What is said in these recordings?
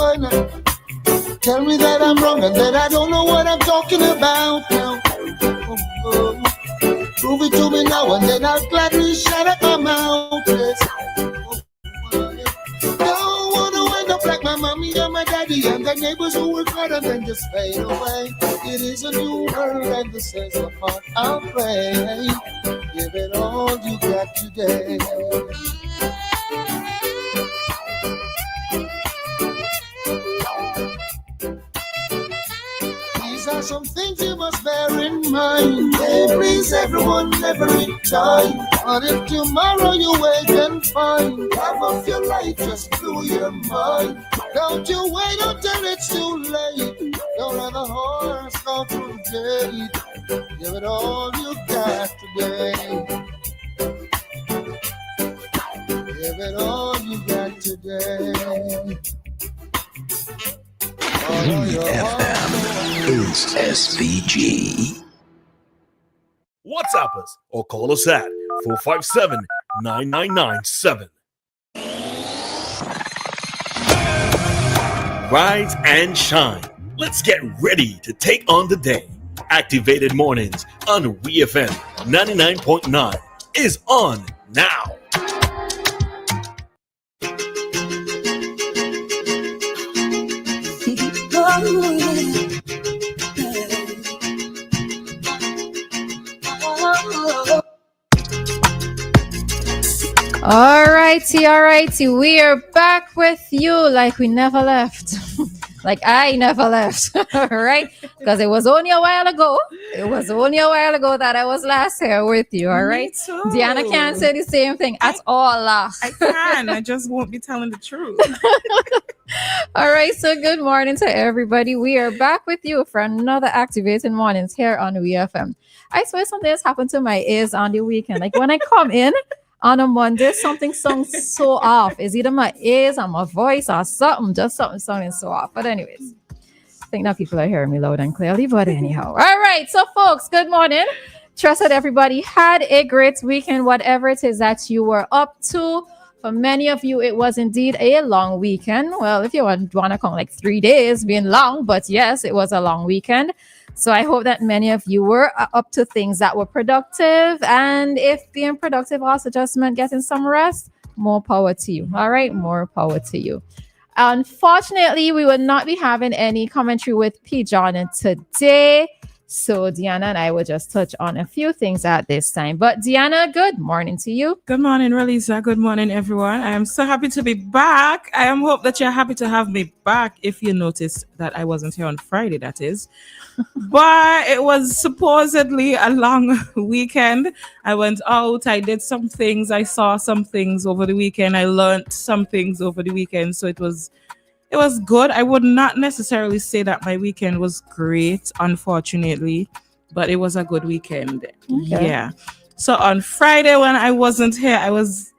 boy now. Tell me that I'm wrong and that I don't know what I'm talking about now. Oh. Prove it to me now and then I'll gladly shut up my mouth. Yes. Don't wanna wind up like my mommy and my daddy and the neighbors who work hard and then just fade away. It is a new world and this is the part I'll play. Give it all you got today. These are some things you must bear in mind. Hey, please everyone every time. But if tomorrow you wake and find half of your life just blew your mind, don't you wait until it's too late. Don't let the horse go through the gate. Give it all you got today. Give it all you got today. WEFM is SVG. WhatsApp us or call us at 457-9997. Rise and shine. Let's get ready to take on the day. Activated Mornings on WEFM 99.9 is on now. Alrighty. We are back with you like we never left. Like I never left. Right? Because it was only a while ago. That I was last here with you. All right. Dianna can't say the same thing at all. I can. I just won't be telling the truth. All right. So good morning to everybody. We are back with you for another Activating Mornings here on WEFM. I swear something has happened to my ears on the weekend. Like when I come in on a Monday, something sounds so off. It's either my ears or my voice or something. Just something sounding so off. But anyways, I think now people are hearing me loud and clearly. But anyhow. All right. So folks, good morning. Trust that everybody had a great weekend, whatever it is that you were up to. For many of you, it was indeed a long weekend. Well, if you want to count like 3 days being long, but yes, it was a long weekend. So I hope that many of you were up to things that were productive. And if being productive also just meant getting some rest, more power to you. All right, more power to you. Unfortunately, we will not be having any commentary with P. John today. So Dianna and I will just touch on a few things at this time. But Dianna, good morning to you. Good morning, Roleza. Good morning, everyone. I am so happy to be back. I hope that you're happy to have me back. If you noticed that I wasn't here on Friday, that is. But it was supposedly a long weekend. I went out. I did some things. I saw some things over the weekend. I learned some things over the weekend. So it was good. I would not necessarily say that my weekend was great, unfortunately, but it was a good weekend. Okay. Yeah. So on Friday when I wasn't here, I was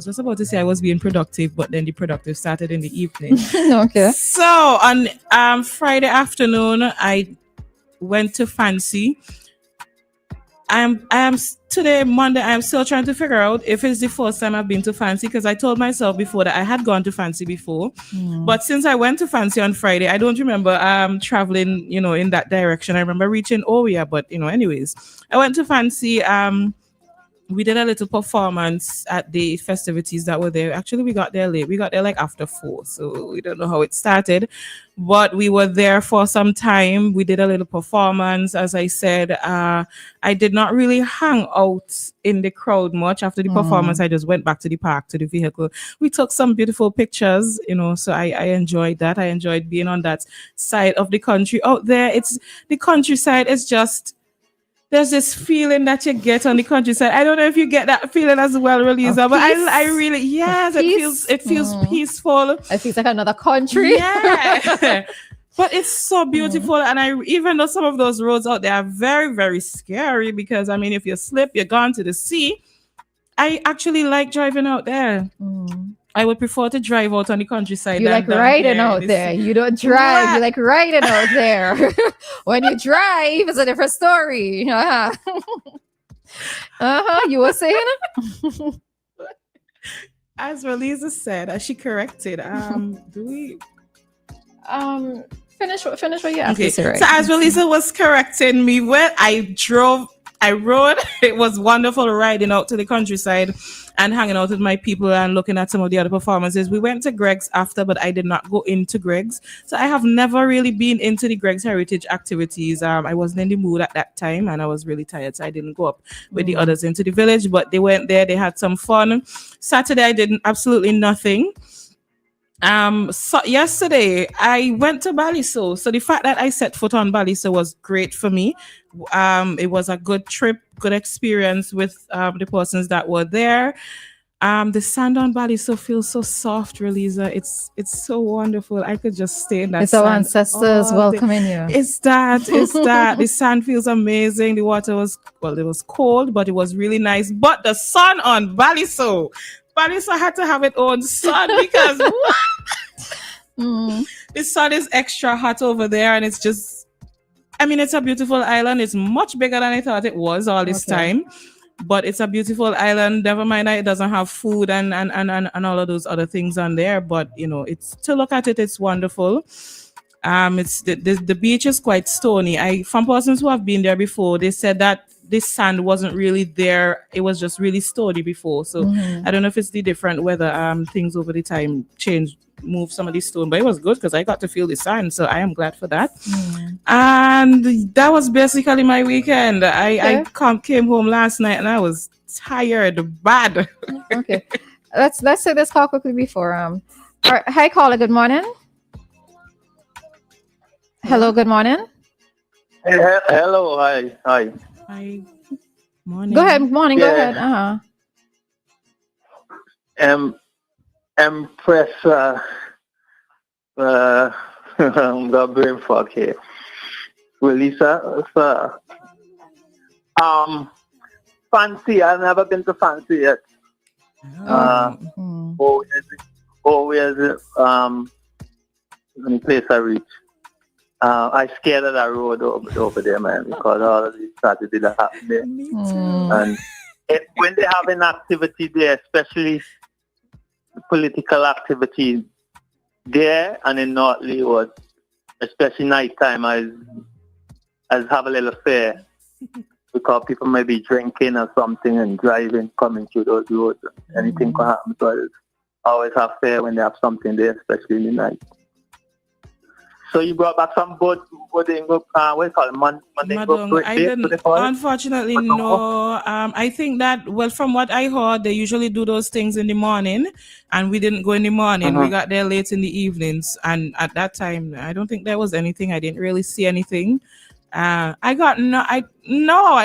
just about to say I was being productive, but then the productive started in the evening. Okay. So on Friday afternoon, I went to Vincy. I am today, Monday, I'm still trying to figure out if it's the first time I've been to Vincy, because I told myself before that I had gone to Vincy before. But since I went to Vincy on Friday, I don't remember traveling, in that direction. I remember reaching Oria, but anyways, I went to Vincy. We did a little performance at the festivities that were there. Actually, we got there late. We got there like after 4, so we don't know how it started. But we were there for some time. We did a little performance. As I said, I did not really hang out in the crowd much. After the performance, I just went back to the park, to the vehicle. We took some beautiful pictures, so I enjoyed that. I enjoyed being on that side of the country. Out there, it's the countryside. It's just... there's this feeling that you get on the countryside. I don't know if you get that feeling as well, Roleza, but I really, yes, it feels peaceful. It feels like another country. Yeah. But it's so beautiful. And even though some of those roads out there are very, very scary, because if you slip, you're gone to the sea. I actually like driving out there. I would prefer to drive out on the countryside. You like riding out there. You don't drive. Yeah. You like riding out there. When you drive, it's a different story. You were saying it? As Roleza said, as she corrected, Finish what you have Okay. to say, right? So as Roleza was correcting me, when I rode, it was wonderful riding out to the countryside and hanging out with my people and looking at some of the other performances. We went to Greg's after, but I did not go into Greg's. So I have never really been into the Greg's Heritage activities. I wasn't in the mood at that time and I was really tired, so I didn't go up with the others into the village, but they went there, they had some fun. Saturday, I did absolutely nothing. So yesterday I went to Baliso. So the fact that I set foot on Baliso was great for me. It was a good trip, good experience with the persons that were there. The sand on Baliso feels so soft, Roleza. It's so wonderful. I could just stay in that It's sand our ancestors all day. welcoming you. It's that. The sand feels amazing. The water was, it was cold, but it was really nice. But the sun on Baliso had to have its own sun because the sun is extra hot over there, and it's just, it's a beautiful island. It's much bigger than I thought it was all this time, but it's a beautiful island. Never mind that it doesn't have food and all of those other things on there, but it's, to look at it, it's wonderful. It's the beach is quite stony. From persons who have been there before, they said that this sand wasn't really there. It was just really stony before. So I don't know if it's the different weather. Things over the time move some of the stone, but it was good because I got to feel the sand. So I am glad for that. And that was basically my weekend. I came home last night and I was tired, bad. Okay, let's say this call quickly before. All right. Hi, caller. Good morning. Hello. Good morning. Hello. Hi. Hi. Morning. Go ahead. Morning. Go Yeah. ahead. Empress. I'm got brain fog here. Lucia. Fancy. I've never been to Fancy yet. Where's it? Any place I reach. I scared of that road over there, man, because all of these tragedies that happen there. And when they have an activity there, especially political activity there and in North Leeward, especially nighttime, I have a little fear because people may be drinking or something and driving, coming through those roads. Anything can happen. So I always have fear when they have something there, especially in the night. So you brought back some what do you call it? Madong. I didn't, unfortunately, no. I think that, from what I heard, they usually do those things in the morning, and we didn't go in the morning. We got there late in the evenings, and at that time, I don't think there was anything. I didn't really see anything. I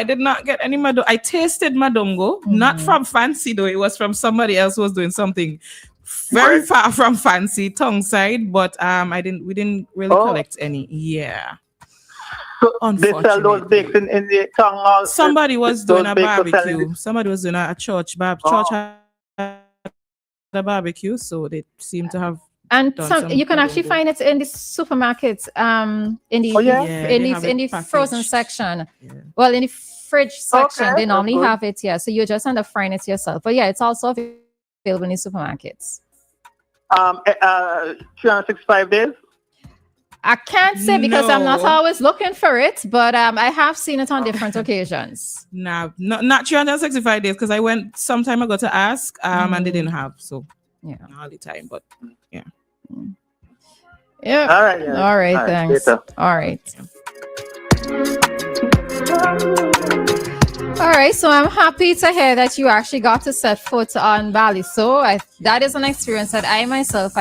did not get any madongo. I tasted madongo, not from Fancy though. It was from somebody else who was doing something very far from Fancy, tongue side, but we didn't really collect any. Yeah. So they sell those bakes in the tongue. Somebody was doing a barbecue. Somebody was doing a church had a barbecue, so they seem to have. And you can actually find it in the supermarkets, in the frozen section. Yeah. Well, in the fridge section, they normally have it. Yeah, so you just end up frying it yourself. But yeah, it's also available in the supermarkets. 365 days. I can't say because I'm not always looking for it, but I have seen it on different occasions. Nah, not 365 days because I went some time ago to ask, and they didn't have. So yeah, not all the time, but yeah. Yeah. All right. Yeah. All right. Thanks. All right. All right. So I'm happy to hear that you actually got to set foot on Bali. So that is an experience that I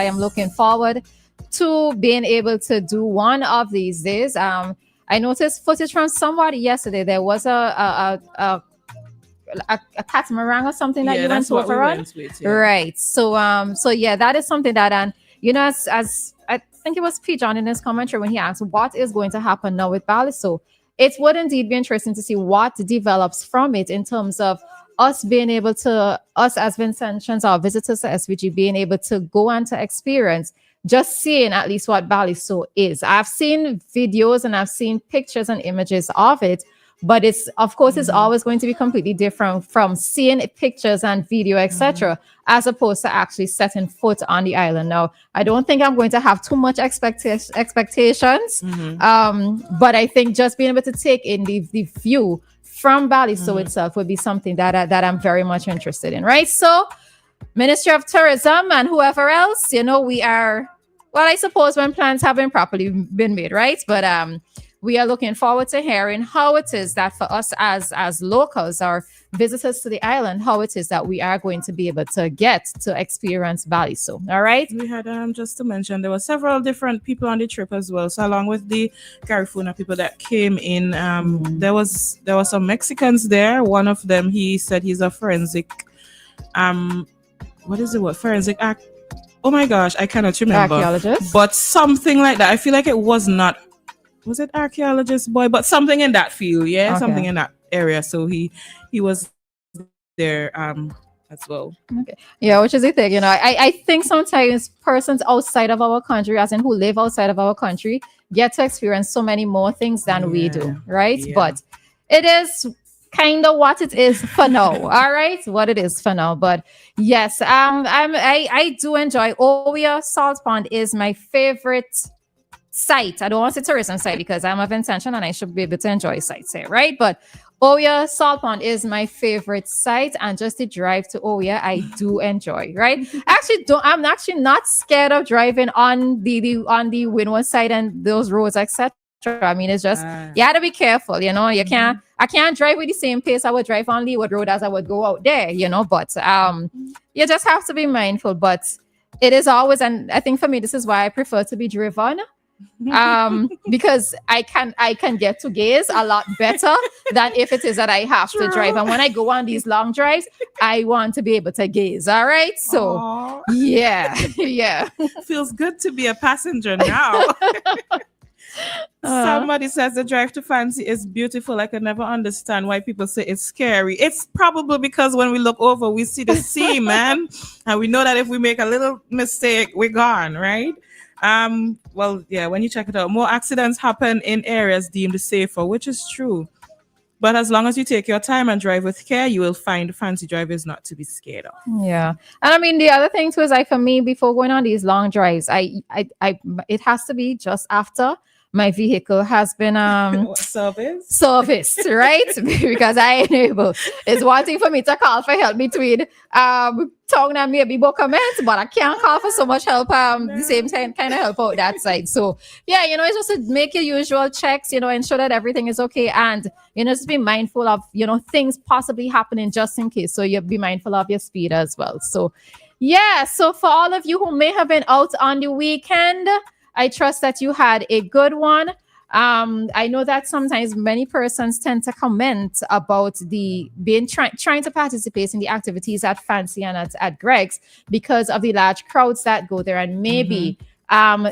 am looking forward to being able to do one of these days. I noticed footage from somebody yesterday. There was a catamaran or something that you went over on. Right. So yeah, that is something that, and as I think it was P. John in his commentary when he asked what is going to happen now with Bali. So it would indeed be interesting to see what develops from it in terms of us as Vincentians or visitors to SVG being able to go and to experience just seeing at least what Bali is. I've seen videos and I've seen pictures and images of it, But it's, of course, it's always going to be completely different from seeing pictures and video, etc., as opposed to actually setting foot on the island. Now, I don't think I'm going to have too much expectations, but I think just being able to take in the view from Baliso itself would be something that I'm very much interested in, right? So, Ministry of Tourism and whoever else, we are, well, I suppose when plans have been properly been made, right? But we are looking forward to hearing how it is that for us as locals or visitors to the island, how it is that we are going to be able to get to experience Baliso. All right. We had just to mention there were several different people on the trip as well. So along with the Garifuna people that came in, there was some Mexicans there. One of them, he said he's a forensic what is the word? Forensic act. Oh my gosh, I cannot remember. Archaeologist, but something like that. I feel like it was not. Was it archaeologist boy? But something in that field, yeah, Okay. something in that area. So he was there as well. Okay. Yeah, which is the thing, I think sometimes persons outside of our country, as in who live outside of our country, get to experience so many more things than we do, right? Yeah. But it is kind of what it is for now. All right, what it is for now. But yes, I do enjoy Oya Salt Pond is my favorite site. I don't want to say tourism site because I'm of Vincentia and I should be able to enjoy sites here, right? But Oya Salt Pond is my favorite site, and just the drive to Oya, I do enjoy, right? I'm actually not scared of driving on the windward side and those roads, etc. I mean, it's just you have to be careful, I can't drive with the same pace I would drive on Leeward Road as I would go out there, but you just have to be mindful. But it is always, and I think for me, this is why I prefer to be driven. Because I can get to gaze a lot better than if it is that I have to drive. And when I go on these long drives, I want to be able to gaze. All right. So yeah. Feels good to be a passenger now. Somebody says the drive to Fancy is beautiful. I can never understand why people say it's scary. It's probably because when we look over, we see the sea, man. And we know that if we make a little mistake, we're gone, right? Well, yeah, when you check it out, more accidents happen in areas deemed safer, which is true. But as long as you take your time and drive with care, you will find Fancy drivers not to be scared of. Yeah. And I mean, the other thing too is like for me, before going on these long drives, it has to be just after my vehicle has been serviced, right? Because I ain't able. It's one thing for me to call for help between tongue and maybe book comments, but I can't call for so much help the same time kind of help out that side. So yeah, it's just to make your usual checks, ensure that everything is okay, and just be mindful of things possibly happening just in case. So you be mindful of your speed as well. So yeah, so for all of you who may have been out on the weekend, I trust that you had a good one. I know that sometimes many persons tend to comment about the trying to participate in the activities at Fancy and at Greg's because of the large crowds that go there, and maybe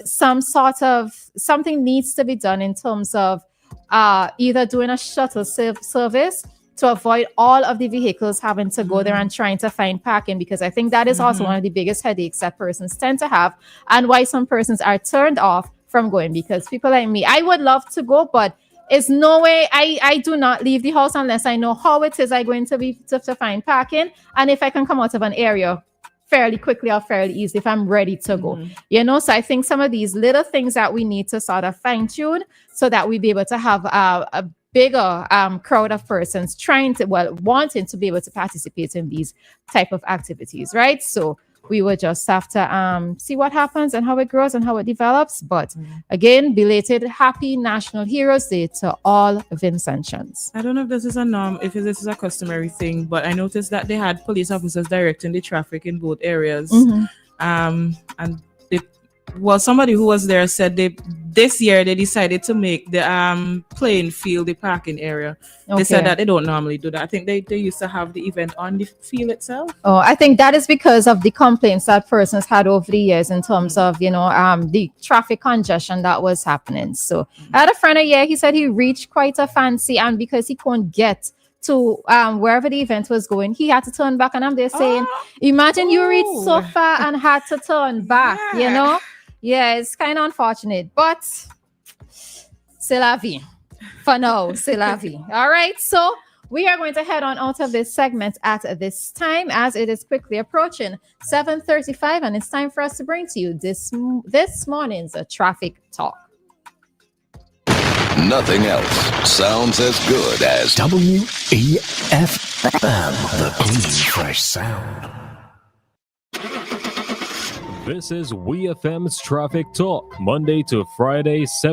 some sort of something needs to be done in terms of either doing a shuttle service to avoid all of the vehicles having to go there and trying to find parking, because I think that is also one of the biggest headaches that persons tend to have, and why some persons are turned off from going. Because people like me, I would love to go, but it's no way. I do not leave the house unless I know how it is I'm going to be to find parking, and if I can come out of an area fairly quickly or fairly easily if I'm ready to go. So I think some of these little things that we need to sort of fine tune so that we be able to have a bigger crowd of persons wanting to be able to participate in these type of activities, right? So we will just have to see what happens and how it grows and how it develops. But again, belated happy National Heroes Day to all Vincentians. I don't know if this is a norm, if this is a customary thing, but I noticed that they had police officers directing the traffic in both areas. And somebody who was there said this year they decided to make the playing field the parking area. They said that they don't normally do that. I think they used to have the event on the field itself. Oh, I think that is because of the complaints that persons had over the years in terms of the traffic congestion that was happening. So I had a friend he said he reached quite a Fancy, and because he couldn't get to wherever the event was going, he had to turn back, and I'm there saying, imagine you reached so far and had to turn back. Yeah, it's kind of unfortunate, but c'est la vie. For now, c'est la vie. All right, so we are going to head on out of this segment at this time as it is quickly approaching 7:35, and it's time for us to bring to you this morning's traffic talk. Nothing else sounds as good as WEFM, the clean, fresh sound. This is WeFM's Traffic Talk, Monday to Friday, 7